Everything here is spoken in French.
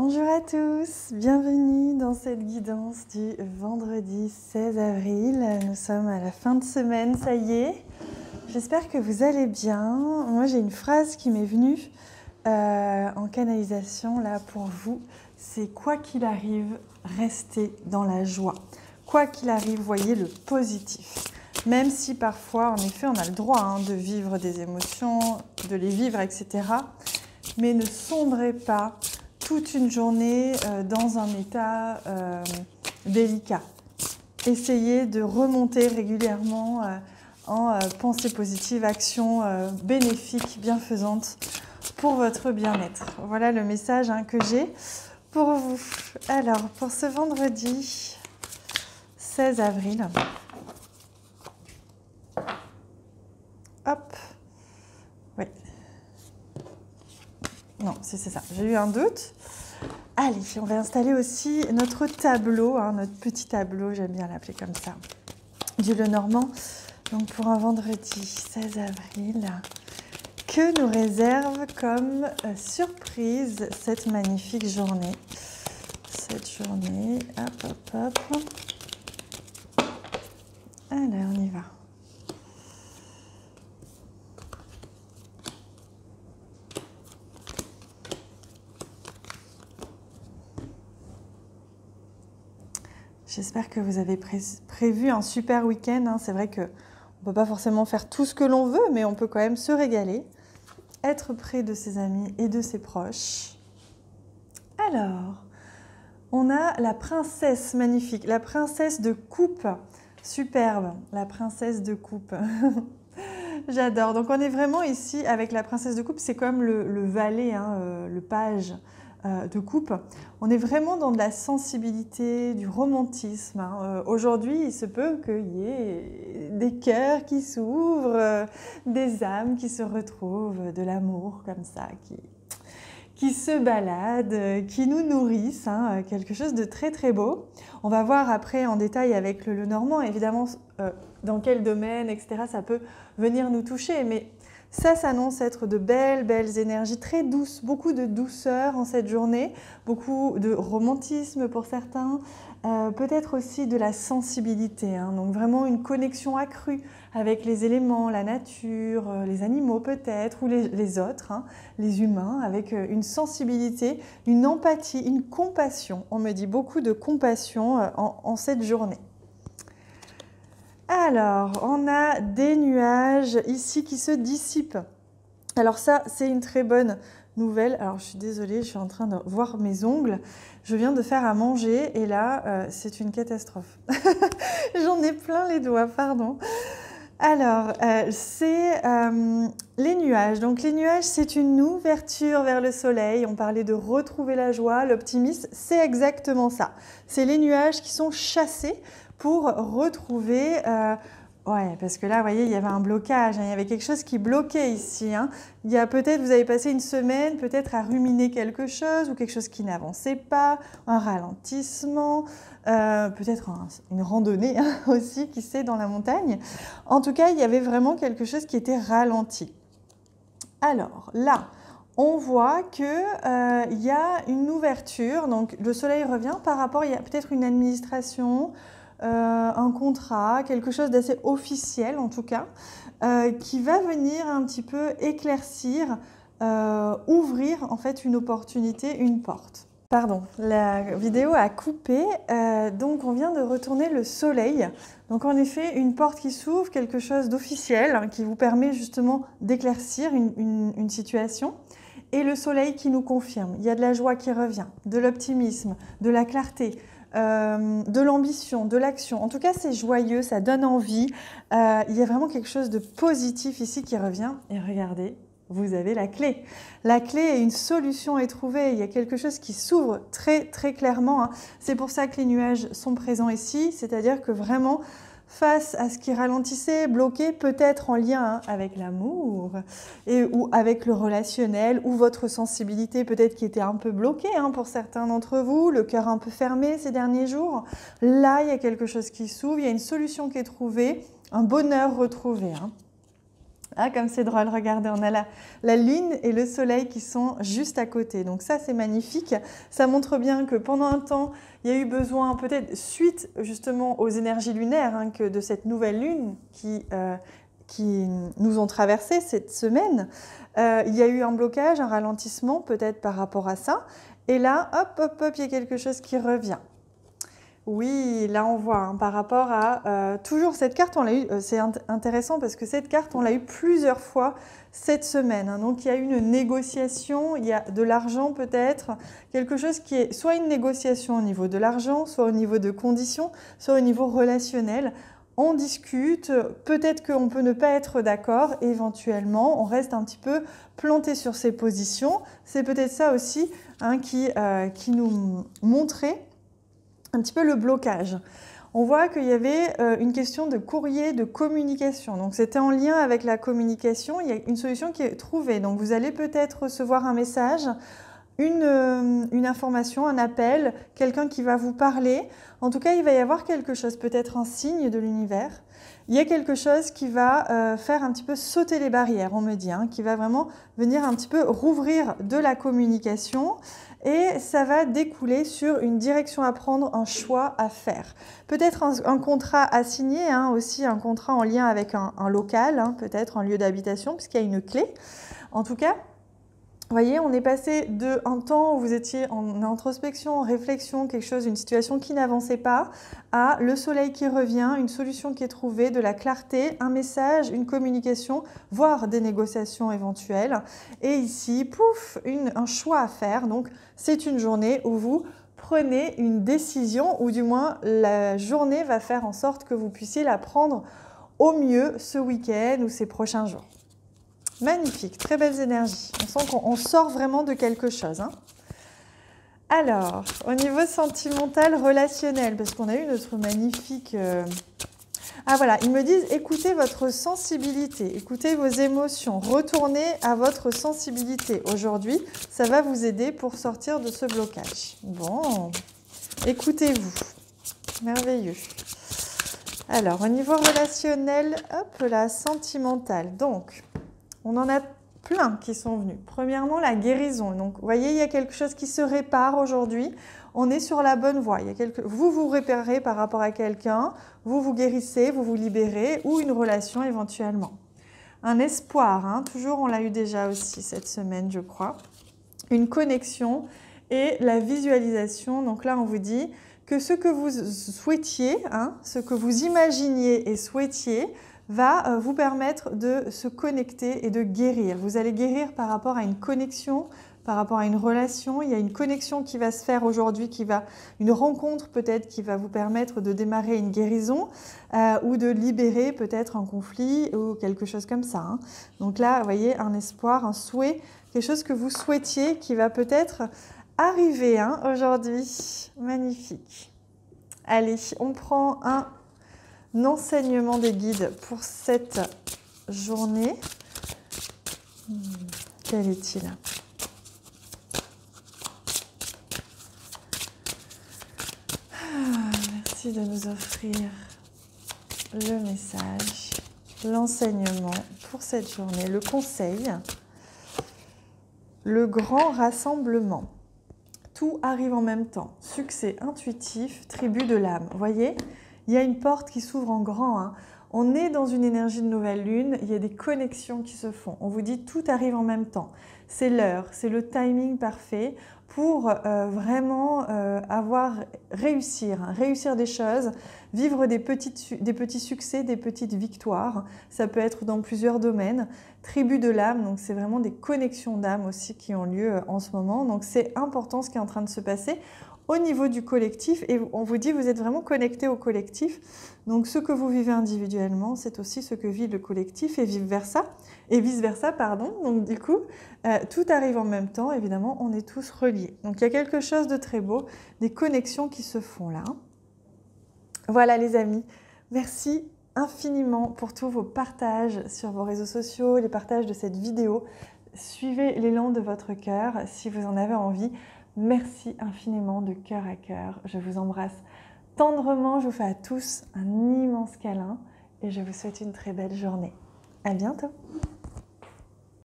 Bonjour à tous, bienvenue dans cette guidance du vendredi 16 avril. Nous sommes à la fin de semaine, ça y est. J'espère que vous allez bien. Moi j'ai une phrase qui m'est venue en canalisation là pour vous. C'est quoi qu'il arrive, restez dans la joie. Quoi qu'il arrive, voyez le positif. Même si parfois, en effet, on a le droit de vivre des émotions, de les vivre, etc. Mais ne sombrez pas toute une journée dans un état délicat. Essayez de remonter régulièrement en pensée positive, action bénéfique, bienfaisante pour votre bien-être. Voilà le message que j'ai pour vous. Alors, pour ce vendredi 16 avril, hop, oui. Non, c'est ça, j'ai eu un doute. Allez, on va installer aussi notre tableau, notre petit tableau, j'aime bien l'appeler comme ça, du Lenormand. Donc pour un vendredi 16 avril, que nous réserve comme surprise cette magnifique journée. Cette journée, hop, hop, hop. Allez, on y va. J'espère que vous avez prévu un super week-end. C'est vrai qu'on ne peut pas forcément faire tout ce que l'on veut, mais on peut quand même se régaler, être près de ses amis et de ses proches. Alors, on a la princesse magnifique, la princesse de coupe, superbe, la princesse de coupe. J'adore. Donc on est vraiment ici avec la princesse de coupe, c'est comme le valet, le page de coupe. On est vraiment dans de la sensibilité, du romantisme. Aujourd'hui, il se peut qu'il y ait des cœurs qui s'ouvrent, des âmes qui se retrouvent, de l'amour comme ça, qui se baladent, qui nous nourrissent, quelque chose de très très beau. On va voir après en détail avec le Lenormand, évidemment, dans quel domaine, etc. ça peut venir nous toucher, mais ça s'annonce être de belles énergies très douces, beaucoup de douceur en cette journée, beaucoup de romantisme pour certains, peut-être aussi de la sensibilité, donc vraiment une connexion accrue avec les éléments, la nature, les animaux peut-être, ou les autres, les humains, avec une sensibilité, une empathie, une compassion. On me dit beaucoup de compassion en cette journée. Alors, on a des nuages ici qui se dissipent. Alors ça, c'est une très bonne nouvelle. Alors, je suis désolée, je suis en train de voir mes ongles. Je viens de faire à manger et là, c'est une catastrophe. J'en ai plein les doigts, pardon. Alors, c'est les nuages. Donc, les nuages, c'est une ouverture vers le soleil. On parlait de retrouver la joie, l'optimisme. C'est exactement ça. C'est les nuages qui sont chassés pour retrouver... ouais, parce que là, vous voyez, il y avait un blocage, il y avait quelque chose qui bloquait ici. Il y a peut-être, vous avez passé une semaine peut-être à ruminer quelque chose ou quelque chose qui n'avançait pas, un ralentissement, peut-être une randonnée aussi, qui sait, dans la montagne. En tout cas, il y avait vraiment quelque chose qui était ralenti. Alors là, on voit qu'il y a une ouverture, donc le soleil revient par rapport, il y a peut-être une administration, un contrat, quelque chose d'assez officiel en tout cas, qui va venir un petit peu éclaircir, ouvrir en fait une opportunité, une porte. Pardon, la vidéo a coupé, donc on vient de retourner le soleil. Donc en effet, une porte qui s'ouvre, quelque chose d'officiel qui vous permet justement d'éclaircir une situation. Et le soleil qui nous confirme, il y a de la joie qui revient, de l'optimisme, de la clarté, de l'ambition, de l'action. En tout cas, c'est joyeux, ça donne envie. Il y a vraiment quelque chose de positif ici qui revient. Et regardez, vous avez la clé. La clé et une solution est trouvée. Il y a quelque chose qui s'ouvre très, très clairement. C'est pour ça que les nuages sont présents ici. C'est-à-dire que vraiment, face à ce qui ralentissait, bloquait, peut-être en lien avec l'amour ou avec le relationnel ou votre sensibilité peut-être qui était un peu bloquée pour certains d'entre vous, le cœur un peu fermé ces derniers jours. Là, il y a quelque chose qui s'ouvre, il y a une solution qui est trouvée, un bonheur retrouvé. Ah, comme c'est drôle, regardez, on a la lune et le soleil qui sont juste à côté. Donc ça, c'est magnifique. Ça montre bien que pendant un temps, il y a eu besoin, peut-être suite justement aux énergies lunaires, hein, que de cette nouvelle lune qui nous ont traversé cette semaine, il y a eu un blocage, un ralentissement peut-être par rapport à ça. Et là, hop, hop, hop, il y a quelque chose qui revient. Oui, là on voit, hein, par rapport à toujours cette carte, on l'a eu, c'est intéressant parce que cette carte, on l'a eu plusieurs fois cette semaine, hein. Donc il y a une négociation, il y a de l'argent peut-être, quelque chose qui est soit une négociation au niveau de l'argent, soit au niveau de conditions, soit au niveau relationnel. On discute, peut-être qu'on peut ne pas être d'accord, éventuellement, on reste un petit peu planté sur ses positions. C'est peut-être ça aussi, hein, qui nous montrait un petit peu le blocage. On voit qu'il y avait une question de courrier, de communication. Donc c'était en lien avec la communication, il y a une solution qui est trouvée. Donc vous allez peut-être recevoir un message, une information, un appel, quelqu'un qui va vous parler. En tout cas, il va y avoir quelque chose, peut-être un signe de l'univers. Il y a quelque chose qui va faire un petit peu sauter les barrières, on me dit, hein, qui va vraiment venir un petit peu rouvrir de la communication. Et ça va découler sur une direction à prendre, un choix à faire. Peut-être un contrat à signer, hein, aussi un contrat en lien avec un local, hein, peut-être un lieu d'habitation, puisqu'il y a une clé. En tout cas, vous voyez, on est passé d'un temps où vous étiez en introspection, en réflexion, quelque chose, une situation qui n'avançait pas, à le soleil qui revient, une solution qui est trouvée, de la clarté, un message, une communication, voire des négociations éventuelles. Et ici, pouf, un choix à faire. Donc, c'est une journée où vous prenez une décision, ou du moins, la journée va faire en sorte que vous puissiez la prendre au mieux ce week-end ou ces prochains jours. Magnifique, très belles énergies. On sent qu'on sort vraiment de quelque chose, hein. Alors, au niveau sentimental, relationnel, parce qu'on a eu notre magnifique... Ah voilà, ils me disent écoutez votre sensibilité, écoutez vos émotions, retournez à votre sensibilité. Aujourd'hui, ça va vous aider pour sortir de ce blocage. Bon, écoutez-vous. Merveilleux. Alors, au niveau relationnel, hop là, sentimental. Donc, on en a plein qui sont venus. Premièrement, la guérison. Donc, vous voyez, il y a quelque chose qui se répare aujourd'hui. On est sur la bonne voie. Vous vous réparez par rapport à quelqu'un, vous vous guérissez, vous vous libérez, ou une relation éventuellement. Un espoir, hein, toujours on l'a eu déjà aussi cette semaine, je crois. Une connexion et la visualisation. Donc là, on vous dit que ce que vous souhaitiez, hein, ce que vous imaginiez et souhaitiez, va vous permettre de se connecter et de guérir. Vous allez guérir par rapport à une connexion, par rapport à une relation. Il y a une connexion qui va se faire aujourd'hui, une rencontre peut-être qui va vous permettre de démarrer une guérison ou de libérer peut-être un conflit ou quelque chose comme ça, hein. Donc là, vous voyez, un espoir, un souhait, quelque chose que vous souhaitiez qui va peut-être arriver, hein, aujourd'hui. Magnifique. Allez, on prend un enseignement des guides pour cette journée. Quel est-il? Merci de nous offrir le message, l'enseignement pour cette journée, le conseil, le grand rassemblement. Tout arrive en même temps. Succès intuitif, tribu de l'âme. Vous voyez, il y a une porte qui s'ouvre en grand, hein. On est dans une énergie de nouvelle lune, il y a des connexions qui se font. On vous dit tout arrive en même temps. C'est l'heure, c'est le timing parfait pour vraiment réussir des choses, vivre des petits succès, des petites victoires. Ça peut être dans plusieurs domaines. Tribu de l'âme, donc c'est vraiment des connexions d'âme aussi qui ont lieu en ce moment. Donc c'est important ce qui est en train de se passer au niveau du collectif, et on vous dit vous êtes vraiment connecté au collectif. Donc ce que vous vivez individuellement, c'est aussi ce que vit le collectif et vice-versa, pardon. Donc du coup, tout arrive en même temps, évidemment, on est tous reliés. Donc il y a quelque chose de très beau, des connexions qui se font là. Voilà les amis, merci infiniment pour tous vos partages sur vos réseaux sociaux, les partages de cette vidéo. Suivez l'élan de votre cœur si vous en avez envie. Merci infiniment de cœur à cœur. Je vous embrasse tendrement. Je vous fais à tous un immense câlin et je vous souhaite une très belle journée. À bientôt.